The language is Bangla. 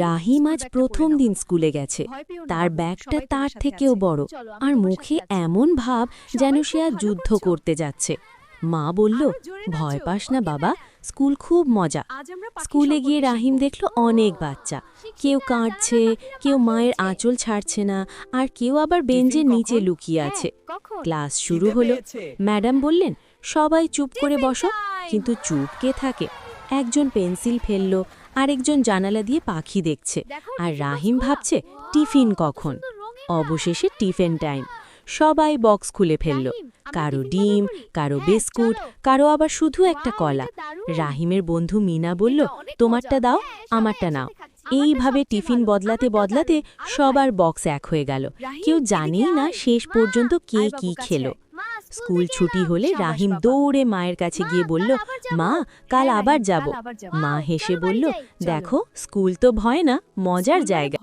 রাহিম আজ প্রথম দিন স্কুলে গেছে। তার ব্যাগটা তার থেকেও বড়, আর মুখে এমন ভাব যেন সে আজ যুদ্ধ করতে যাচ্ছে। মা বলল, ভয় পাস না বাবা, স্কুল খুব মজা। স্কুলে গিয়ে রাহিম দেখল অনেক বাচ্চা, কেউ কাঁদছে, কেউ মায়ের আঁচল ছাড়ছে না, আর কেউ আবার বেঞ্চের নিচে লুকিয়ে আছে। ক্লাস শুরু হলো। ম্যাডাম বললেন, সবাই চুপ করে বসো। কিন্তু চুপ কে থাকে? একজন পেন্সিল ফেলল, আরেকজন জানালা দিয়ে পাখি দেখছে, আর রাহিম ভাবছে টিফিন কখন। অবশেষে টিফিন টাইম। সবাই বক্স খুলে ফেলল, কারো ডিম, কারো বিস্কুট, কারো আবার শুধু একটা কলা। রাহিমের বন্ধু মিনা বলল, তোমারটা দাও, আমারটা নাও। এইভাবে টিফিন বদলাতে বদলাতে সবার বক্স এক হয়ে গেল। কেউ জানেই না শেষ পর্যন্ত কে কি খেলো। স্কুল ছুটি হলে রাহিম দৌড়ে মায়ের কাছে গিয়ে বলল, মা, কাল আবার যাব। মা হেসে বলল, দেখো, স্কুল তো ভয় না, মজার জায়গা।